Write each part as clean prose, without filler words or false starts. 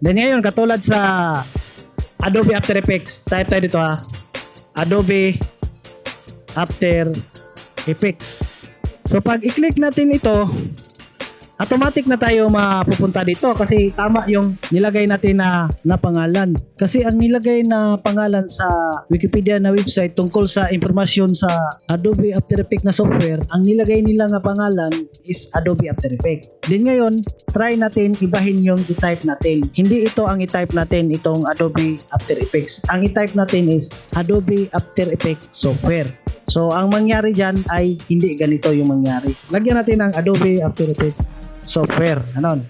Then ngayon, katulad sa Adobe After Effects, type tayo dito ha. Adobe After Effects. So pag i-click natin ito, automatic na tayo mapupunta dito kasi tama yung nilagay natin na pangalan. Kasi ang nilagay na pangalan sa Wikipedia na website tungkol sa impormasyon sa Adobe After Effects na software, ang nilagay nila na pangalan is Adobe After Effects. Din ngayon, try natin ibahin yung i-type natin. Hindi ito ang i-type natin, itong Adobe After Effects. Ang i-type natin is Adobe After Effects software. So ang mangyari dyan ay hindi ganito yung mangyari. Lagyan natin ng Adobe After Effects software. Anon?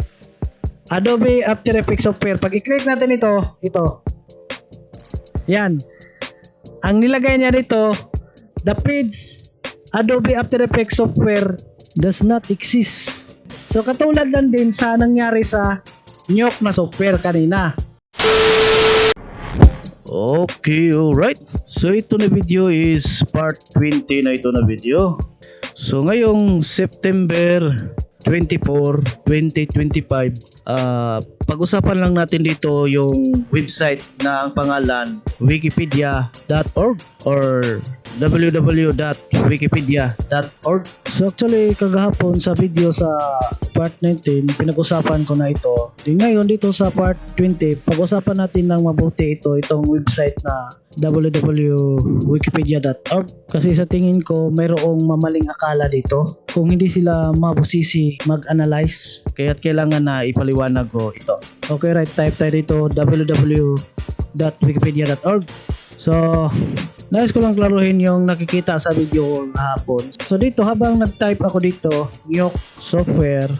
Adobe After Effects software. Pag i-click natin ito. Yan. Ang nilagay niya dito, the page Adobe After Effects software does not exist. So katulad lang din sa nangyari sa Nyok na software kanina. Okay, alright. So ito na video is part 20 na ito na video. So ngayong September 24, 2025, pag-usapan lang natin dito yung website na ang pangalan wikipedia.org or www.wikipedia.org. So actually kagahapon sa video sa part 19 pinag-usapan ko na ito. Di ngayon dito sa part 20 pag-usapan natin ng mabuti itong website na www.wikipedia.org kasi sa tingin ko mayroong mamaling akala dito kung hindi sila mabusisi mag-analyze kaya't kailangan na ipaliwanag ko ito. Okay, right, type tayo dito www.wikipedia.org. So nais ko lang klaruhin yung nakikita sa video kahapon. So dito habang nag-type ako dito Nyok software,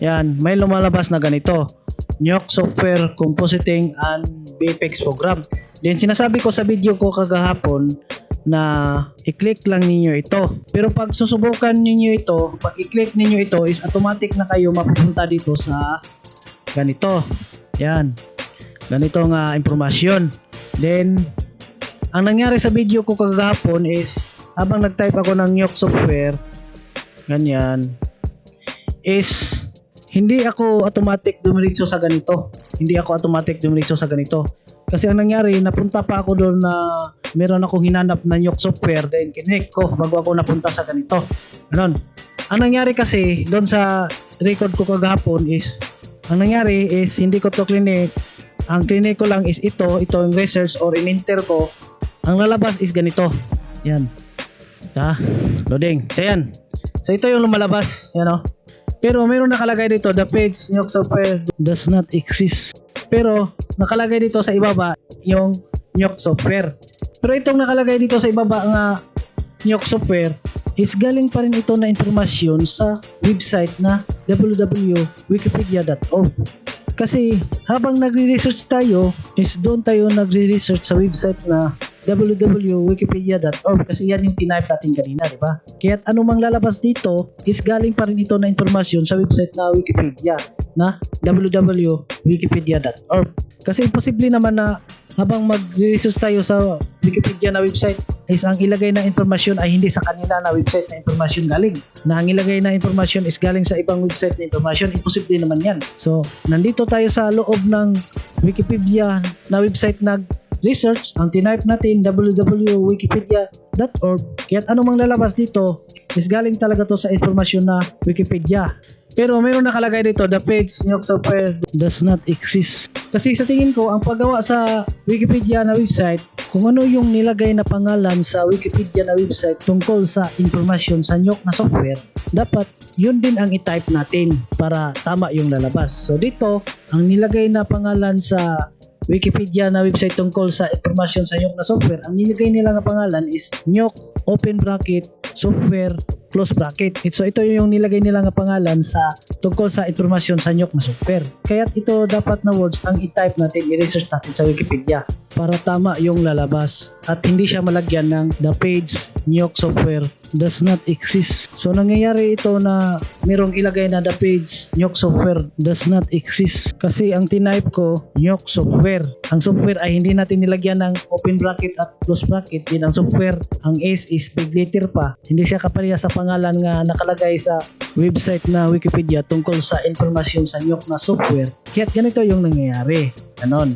yan, may lumalabas na ganito, Nyok software compositing and VFX program. Then sinasabi ko sa video ko kagahapon na i-click lang ninyo ito. Pero pag susubukan ninyo ito, pag i-click ninyo ito is automatic na kayo mapupunta dito sa ganito. Yan. Ganito nga impormasyon. Then ang nangyari sa video ko kagahapon is habang nag-type ako ng Nyok software, ganyan, is hindi ako automatic dumiretso sa ganito. Hindi ako automatic dumiretso sa ganito. Kasi ang nangyari, napunta pa ako doon na meron akong hinanap na Nyok software, then kinik ko bago ako napunta sa ganito. Ganon. Ang nangyari kasi doon sa record ko kagahapon is, ang nangyari is hindi ko to clinic. Ang clinic ko lang is ito yung research or in-enter ko. Ang lalabas is ganito. Yan. Loading. So yan. So ito yung lumalabas. Yan o. Pero mayroon nakalagay dito, the page Nyok software does not exist. Pero nakalagay dito sa ibaba yung Nyok software. Pero itong nakalagay dito sa ibaba nga Nyok software is galing pa rin ito na informasyon sa website na www.wikipedia.org. Kasi habang nagre-research tayo is doon tayo nagre-research sa website na www.wikipedia.org kasi yan yung tinype natin kanina, di ba? Kaya't anumang lalabas dito is galing pa rin ito na informasyon sa website na Wikipedia na www.wikipedia.org. Kasi imposible naman na habang mag-research tayo sa Wikipedia na website is ang ilagay na informasyon ay hindi sa kanila na website na informasyon galing. Na ang ilagay na informasyon is galing sa ibang website na informasyon, imposible naman yan. So, nandito tayo sa loob ng Wikipedia na website na research, ang tinype natin www.wikipedia.org. Kaya't anumang lalabas dito is galing talaga to sa informasyon na Wikipedia. Pero mayroon nakalagay dito, the page Nyok software does not exist. Kasi sa tingin ko, ang paggawa sa Wikipedia na website, kung ano yung nilagay na pangalan sa Wikipedia na website tungkol sa informasyon sa Nyok na software, dapat yun din ang i-type natin para tama yung lalabas. So dito, ang nilagay na pangalan sa Wikipedia na website tungkol sa informasyon sa Nyok na software, ang nilagay nila na pangalan is Nyok open bracket software close bracket. So ito yung nilagay nila nga pangalan sa tungkol sa informasyon sa Nyok na software. Kaya't ito dapat na words ang i-type natin, i-research natin sa Wikipedia para tama yung lalabas at hindi siya malagyan ng the page Nyok software does not exist. So nangyayari ito na merong ilagay na the page Nyok software does not exist kasi ang tinype ko Nyok software. Ang software ay hindi natin nilagyan ng open bracket at close bracket. Din ang software, ang S is big letter pa. Hindi siya kapareha sa pangalan nga nakalagay sa website na Wikipedia tungkol sa impormasyon sa nyok na software. Kaya ganito yung nangyayari. Ganon.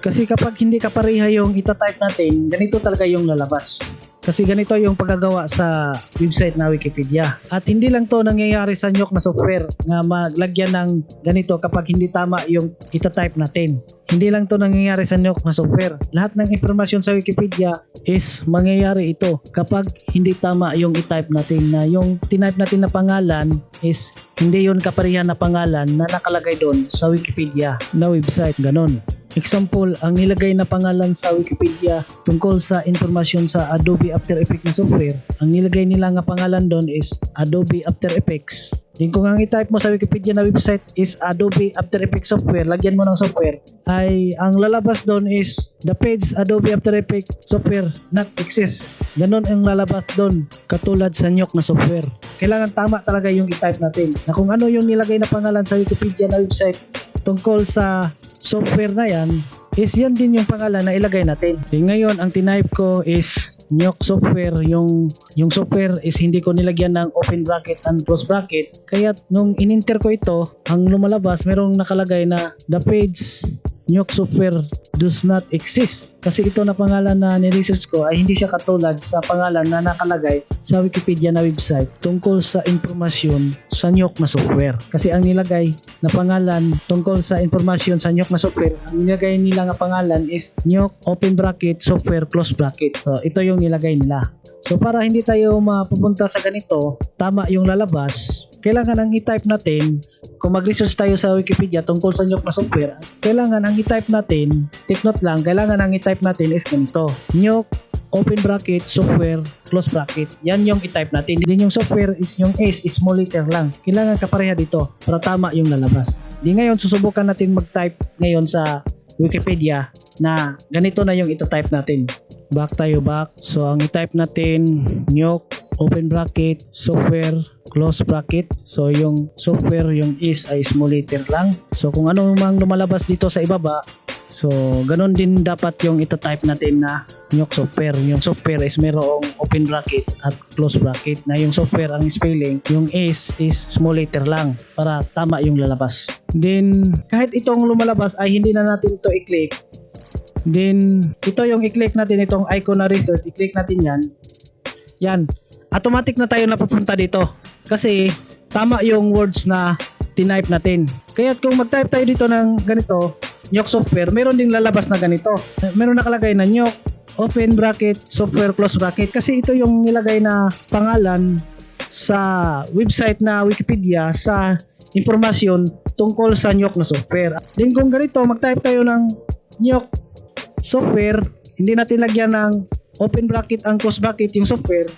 Kasi kapag hindi kapareha yung itatype natin, ganito talaga yung lalabas. Kasi ganito yung pagkagawa sa website na Wikipedia. At hindi lang to nangyayari sa nyok na software nga maglagyan ng ganito kapag hindi tama yung itatype natin. Hindi lang to nangyayari sa nyok na software. Lahat ng impormasyon sa Wikipedia is mangyayari ito kapag hindi tama yung itype natin, na yung tinype natin na pangalan is hindi yun kapareha na pangalan na nakalagay doon sa Wikipedia na website. Ganon. Example, ang nilagay na pangalan sa Wikipedia tungkol sa impormasyon sa Adobe After Effects na software, ang nilagay nila nga pangalan doon is Adobe After Effects. Din kung ang i-type mo sa Wikipedia na website is Adobe After Effects software, lagyan mo ng software, ay ang lalabas doon is the page Adobe After Effects software not exist. Ganon ang lalabas doon, katulad sa nyok na software. Kailangan tama talaga yung i-type natin. Na kung ano yung nilagay na pangalan sa Wikipedia na website tungkol sa software na yan, is yan din yung pangalan na ilagay natin. E ngayon, ang tinype ko is nyok software. Yung software is hindi ko nilagyan ng open bracket and close bracket. Kaya nung in-enter ko ito, ang lumalabas, merong nakalagay na the page nyok software does not exist. Kasi ito na pangalan na ni-research ko ay hindi siya katulad sa pangalan na nakalagay sa Wikipedia na website tungkol sa impormasyon sa nyok na software. Kasi ang nilagay na pangalan tungkol sa impormasyon sa nyok na software, ang nilagay nila nga pangalan is nyok open bracket software close bracket. So ito yung nilagay nila. So para hindi tayo mapupunta sa ganito, tama yung lalabas, kailangan ang i-type natin, kung mag-research tayo sa Wikipedia tungkol sa nyok na software, kailangan ang i-type natin, take note lang, kailangan ang i-type natin is ganito, nyok open bracket software close bracket. Yan yung i-type natin. Din yung software is yung S is small letter lang. Kailangan kapareha dito para tama yung lalabas. Di ngayon susubukan natin mag-type ngayon sa Wikipedia na ganito na yung ito-type natin. Back. So ang i-type natin nyok open bracket software close bracket. So yung software, yung is ay small letter lang. So kung ano mang lumalabas dito sa ibaba, so ganon din dapat yung ito-type natin na nyok software. Yung software is mayroong open bracket at close bracket, na yung software ang spelling, yung is small letter lang para tama yung lalabas. Then kahit itong lumalabas ay hindi na natin ito i-click. Then ito yung i-click natin, itong icon na research, i-click natin yan, automatic na tayo napupunta dito kasi tama yung words na tinype natin. Kaya kung mag-type tayo dito ng ganito, nyok software, meron ding lalabas na ganito. Meron nakalagay na nyok open bracket software close bracket, kasi ito yung nilagay na pangalan sa website na Wikipedia sa impormasyon tungkol sa nyok na software. Then kung ganito, mag-type tayo ng nyok software, hindi natin lagyan ng open bracket ang close bracket yung software,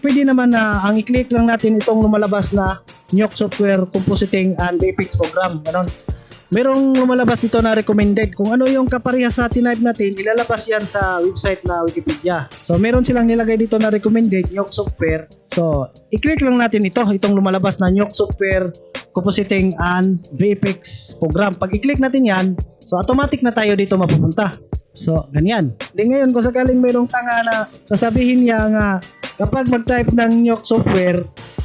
pwede naman na ang i-click lang natin itong lumalabas na nyok software compositing and VFX program. Ganon. Merong lumalabas dito na recommended. Kung ano yung kapareha sa tinype natin, ilalabas yan sa website na Wikipedia. So meron silang nilagay dito na recommended nyok software. So i-click lang natin itong lumalabas na nyok software compositing and VFX program. Pag i-click natin yan, so automatic na tayo dito mapupunta. So ganyan. Di ngayon kung sakaling mayroong tanga na sasabihin niya nga kapag mag-type ng nyok software,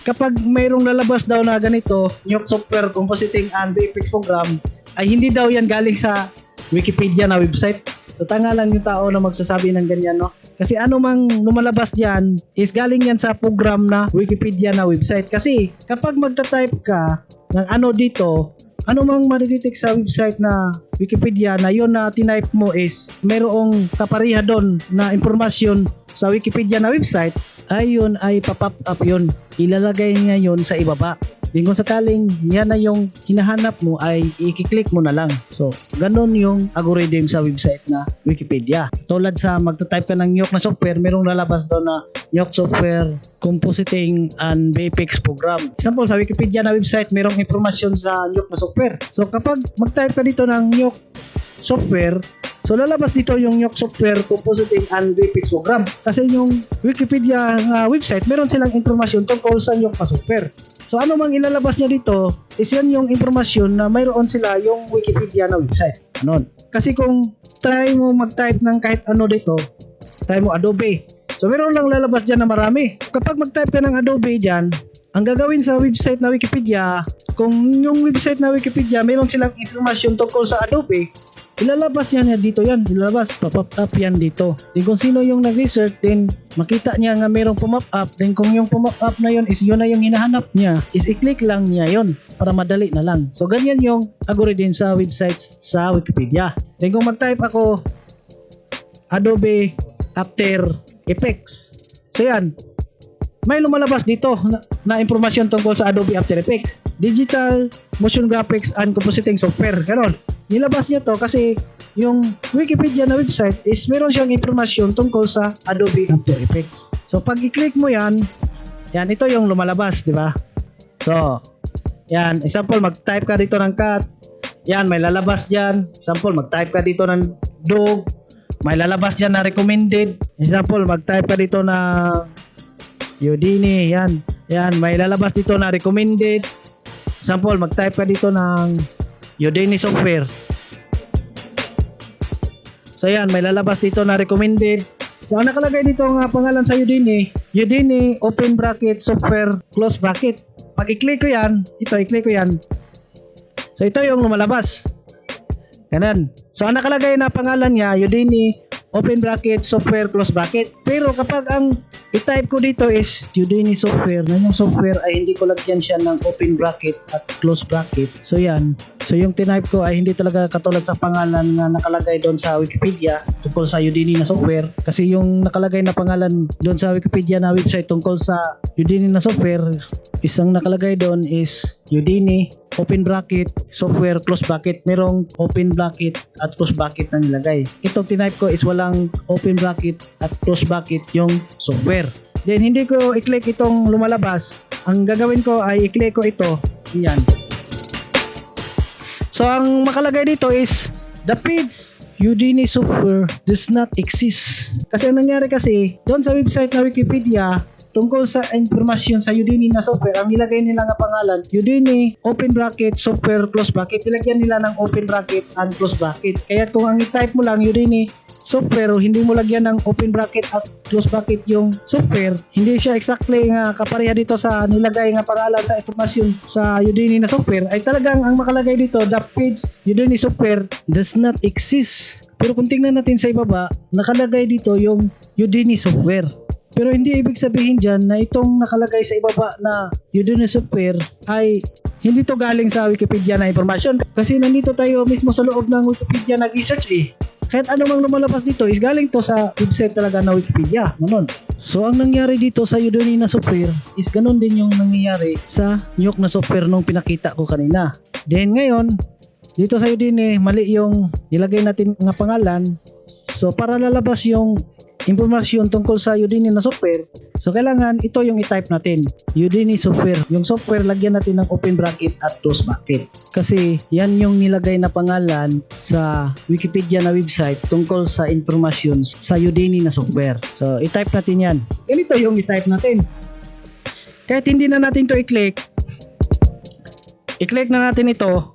kapag mayroong lalabas daw na ganito, nyok software compositing and VFX program, ay hindi daw yan galing sa Wikipedia na website. So tanga lang yung tao na magsasabi ng ganyan, no? Kasi ano mang lumalabas dyan is galing yan sa program na Wikipedia na website. Kasi kapag magta-type ka ng ano dito, ano mang madidetect sa website na Wikipedia na yun na tinype mo is mayroong kapareha doon na impormasyon sa Wikipedia na website, ay yun ay pop up yun. Ilalagay niya yun sa ibaba. Din kung sakaling yan na yung hinahanap mo, ay i-click mo na lang. So, ganun yung algorithm sa website na Wikipedia. Tulad sa magta-type ka ng nyok na software, merong lalabas doon na nyok software compositing and VFX program. Example, sa Wikipedia na website, merong impormasyon sa nyok na software. So, kapag mag-type ka dito ng nyok software, so lalabas dito yung nyok software compositing and VFX program. Kasi yung Wikipedia website, meron silang impormasyon tungkol sa nyok na software. So ano mang ilalabas niya dito is yan yung impormasyon na mayroon sila yung Wikipedia na website. Anon. Kasi kung try mo mag-type ng kahit ano dito, try mo Adobe So meron lang lalabas dyan na marami. Kapag mag-type ka ng Adobe dyan, ang gagawin sa website na Wikipedia, kung yung website na Wikipedia, meron silang informasyon tungkol sa Adobe, ilalabas niya dito yan. Ilalabas, pop up yan dito. Then kung sino yung nag-research, then makita niya nga merong pumap up. Then kung yung pumap up na yun is yun na yung hinahanap niya, is i-click lang niya yun para madali na lang. So ganyan yung algorithm sa websites sa Wikipedia. Then kung mag-type ako Adobe After Effects, so yan, may lumalabas dito na impormasyon tungkol sa Adobe After Effects, Digital Motion Graphics and Compositing Software. Ganon. Nilabas niya to kasi yung Wikipedia na website is meron siyang impormasyon tungkol sa Adobe After Effects. So pag i-click mo yan, ito yung lumalabas, di ba? So, yan, example, mag-type ka dito ng cat. Yan, may lalabas dyan. Example, mag-type ka dito ng dog. May lalabas dyan na recommended. Example, mag-type ka dito na Udemy, yan. Yan, may lalabas dito na recommended. Example, mag-type ka dito ng Udemy software. So yan, may lalabas dito na recommended. So ang nakalagay dito ang pangalan sa Udemy, Udemy open bracket software close bracket. Pag i-click ko yan, i-click ko yan. So ito yung lumalabas. Ganun. So ang nakalagay na pangalan niya, Udemy open bracket software close bracket. Pero kapag ang i-type ko dito is Udemy software, na yung software ay hindi ko lagyan siya ng open bracket at close bracket. So yan. So yung tinype ko ay hindi talaga katulad sa pangalan na nakalagay doon sa Wikipedia tungkol sa Udemy na software. Kasi yung nakalagay na pangalan doon sa Wikipedia na website tungkol sa Udemy na software, isang nakalagay doon is Udemy open bracket software close bracket. Merong open bracket at close bracket na nilagay. Itong tinype ko is walang open bracket at close bracket yung software. Then hindi ko i-click itong lumalabas. Ang gagawin ko ay i-click ko ito. Yan. So ang makalagay dito is the page Udemy software does not exist. Kasi ang nangyari kasi doon sa website na Wikipedia tungkol sa informasyon sa Udemy na software, ang nilagay nila nga pangalan Udemy open bracket software close bracket. Nilagyan nila ng open bracket and close bracket. Kaya kung ang i-type mo lang Udemy software, hindi mo lagyan ng open bracket at close bracket yung software, hindi siya exactly nga kapareha dito sa nilagay nga pangalan sa informasyon sa Udemy na software, ay talagang ang makalagay dito, the page Udemy software does not exist. Pero kung tingnan natin sa ibaba, nakalagay dito yung Udemy software. Pero hindi ibig sabihin dyan na itong nakalagay sa ibaba na Udemy software ay hindi to galing sa Wikipedia na informasyon. Kasi nandito tayo mismo sa loob ng Wikipedia nag-research eh. Kahit anumang lumalabas dito is galing to sa website talaga na Wikipedia. Ganun. So ang nangyari dito sa Udemy na software is ganun din yung nangyayari sa Nyok na software nung pinakita ko kanina. Then ngayon, dito sa Udemy, mali yung nilagay natin nga pangalan. So para lalabas yung impormasyon tungkol sa Udemy na software, so kailangan ito yung i-type natin, Udemy software. Yung software, lagyan natin ng open bracket at close bracket. Kasi yan yung nilagay na pangalan sa Wikipedia na website tungkol sa informasyon sa Udemy na software. So i-type natin yan. Ganito yung i-type natin. Kahit hindi na natin to i-click na natin ito.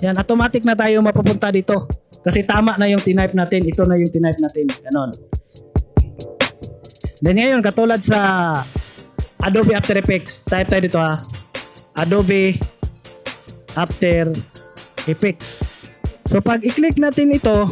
Yan, automatic na tayo mapupunta dito. Kasi tama na yung tinype natin. Ito na yung tinype natin. Ganon. Then ngayon, katulad sa Adobe After Effects, type tayo dito ha. Adobe After Effects. So pag i-click natin ito,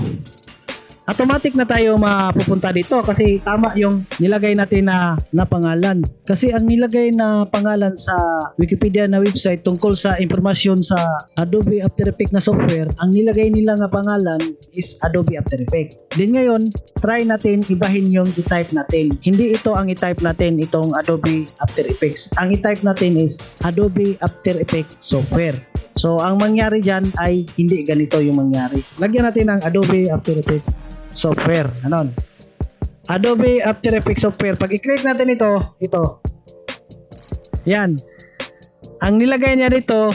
automatic na tayo mapupunta dito kasi tama yung nilagay natin na pangalan. Kasi ang nilagay na pangalan sa Wikipedia na website tungkol sa impormasyon sa Adobe After Effects na software, ang nilagay nila nga pangalan is Adobe After Effects. Then ngayon, try natin ibahin yung i-type natin. Hindi ito ang i-type natin, itong Adobe After Effects. Ang i-type natin is Adobe After Effects software. So ang mangyari dyan ay hindi ganito yung mangyari. Lagyan natin ng Adobe After Effects software. Anon? Adobe After Effects software. Pag i-click natin ito. Yan. Ang nilagay niya dito,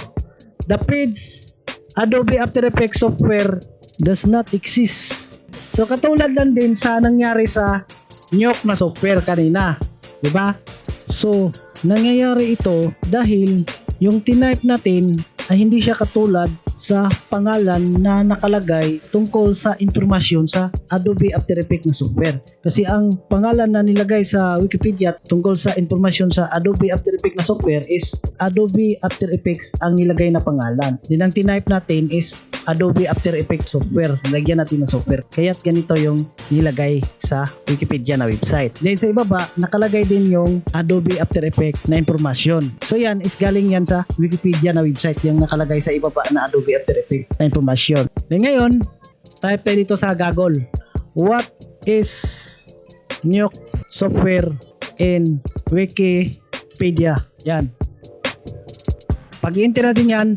the page Adobe After Effects software does not exist. So katulad lang din sa nangyari sa Nyok na software kanina. Diba? So nangyayari ito dahil yung tinype natin ay hindi siya katulad sa pangalan na nakalagay tungkol sa impormasyon sa Adobe After Effects na software. Kasi ang pangalan na nilagay sa Wikipedia tungkol sa impormasyon sa Adobe After Effects na software is Adobe After Effects ang nilagay na pangalan. Din ang tinype natin is Adobe After Effects software. Nilagyan natin ng software. Kaya't ganito yung nilagay sa Wikipedia na website. Then sa ibaba, nakalagay din yung Adobe After Effects na impormasyon. So yan is galing yan sa Wikipedia na website yung nakalagay sa ibaba na Adobe After Effects na impormasyon. Then ngayon, type tayo dito sa Google. What is Nuke software in Wikipedia? Yan. Pag i-enter natin yan,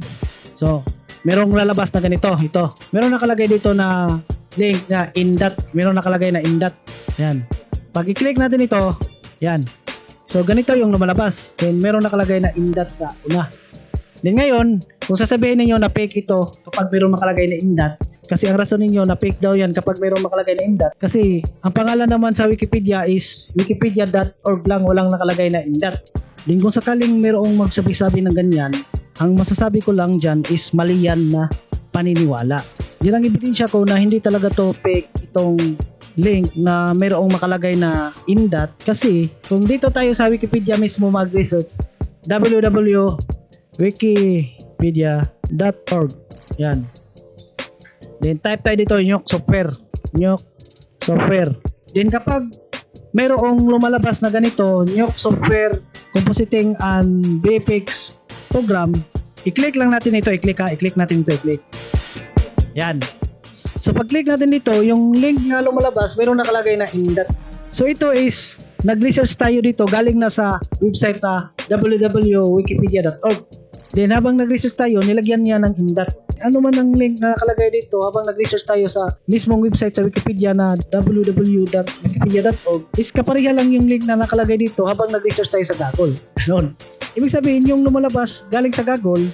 so merong lalabas na ganito. Ito. Meron nakalagay dito na link na indot. Meron nakalagay na indot. Yan. Pag i-click natin ito, yan. So ganito yung lumalabas. Then meron nakalagay na indot sa una. Then ngayon, kung sasabihin niyo na fake ito kapag mayroong makalagay na indot, kasi ang rason ninyo na fake daw yan kapag mayroong makalagay na indot, kasi ang pangalan naman sa Wikipedia is wikipedia.org lang, walang nakalagay na indot. Then kung sakaling mayroong magsabi-sabi ng ganyan, ang masasabi ko lang dyan is mali yan na paniniwala. Yan ang ebidensya ko na hindi talaga to fake itong link na mayroong makalagay na indot, kasi kung dito tayo sa Wikipedia mismo mag-research, www.wikipedia.org. Yan. Then type tayo dito Nuke software. Nuke software. Then kapag mayroong lumalabas na ganito, Nuke software compositing and VFX program, i-click lang natin ito, i-click natin ito, i-click. Yan. So pag-click natin dito, yung link nga lumalabas, mayroong nakalagay na indot. So ito is nag-research tayo dito, galing na sa website na www.wikipedia.org. Then habang nag-research tayo, nilagyan niya ng indot. Ano man ang link na nakalagay dito, habang nag-research tayo sa mismong website sa Wikipedia na www.wikipedia.org, is kapareha lang yung link na nakalagay dito habang nag-research tayo sa Google. Noon. Ibig sabihin, yung lumalabas galing sa Google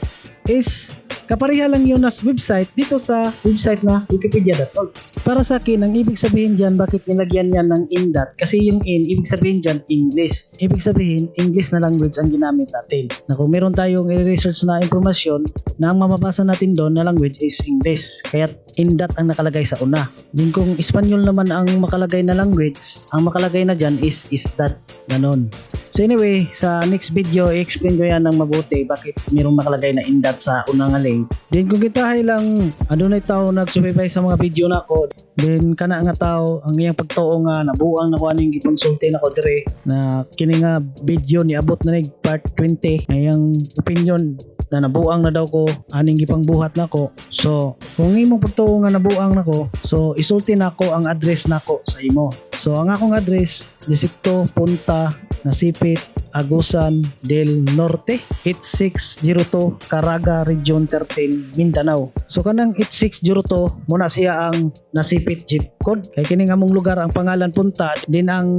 is kapareha lang yun as website dito sa website na wikipedia.org. Para sa akin, ang ibig sabihin dyan, bakit nilagyan yan ng indot? Kasi yung ibig sabihin dyan, English. Ibig sabihin, English na language ang ginamit natin. Na kung meron tayong i-research na informasyon, na ang mamabasa natin doon na language is English. Kaya indot ang nakalagay sa una. Din kung Espanyol naman ang makalagay na language, ang makalagay na dyan is isdat. Ganon. So anyway, sa next video, i-explain ko yan ng mabuti bakit mayroong makalagay na indot sa unang link. Then kung kita lang adunay tao nagsubaybay sa mga video nako, then kana nga tao ang iyang pagtuo nga nabuang na ko aning gikonsulti nako dire na kini nga video ni abot na nig part 20 ngayang opinion na nabuang na daw ko aning gipangbuhat nako. So kung imong pagtuo nga nabuang nako, so isulti nako ang address nako sa imo. So ang akong address, Distrito Punta Nasipit, Agusan del Norte, 8602 Caraga Region 13, Mindanao. So kanang 8602 muna siya ang Nasipit zip code. Kay kini nga mong lugar ang pangalan Punta, din ang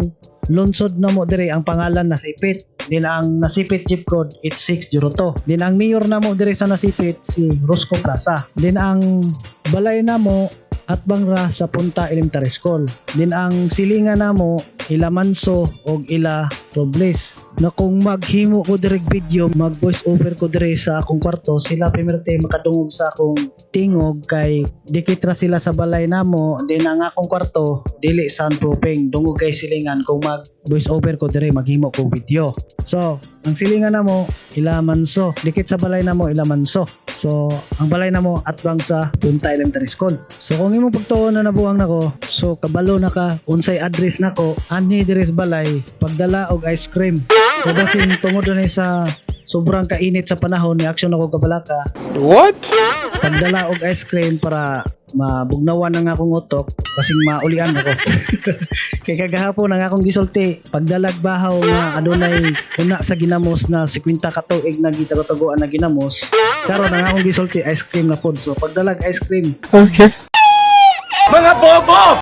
lungsod na mo dire ang pangalan Nasipit. Din ang Nasipit zip code 8602. Din ang mayor na mo dire sa Nasipit si Rosco Plaza. Din ang balay na mo at bangra sa Punta Elementary School. Din ang silingan namo Ila Manso o Ila Robles. Na kung maghimo ko direct video, mag voice over ko dire sa akong kwarto, sila primerte makadungog sa akong tingog kay dikit ra sila sa balay namo. Din ang akong kwarto dili soundproofing, dungog kay silingan kung mag voice over ko dire maghimo ko video. So ang silingan namo Ila Manso, dikit sa balay namo Ila Manso. So ang balay namo atbang sa Punta Elementary School. So kung imong pagtuon na nabuang nako, so kabalo na ka unsay address nako, anhi diri sa balay pagdala og ice cream. Kasi tungod na sa sobrang kainit sa panahon, ni action ako kabalaka. What? Pagdala og ice cream para mabugnawan ang akong utok kasing maulian ako. Kay kagahapon ang akong gisulti, pagdalag bahaw nga adunay una sa ginamos na 50 ka tuig na gitataguan na ginamos. Karon ang akong gisulti ice cream na food. So pagdalag ice cream. Okay. Mga bobo!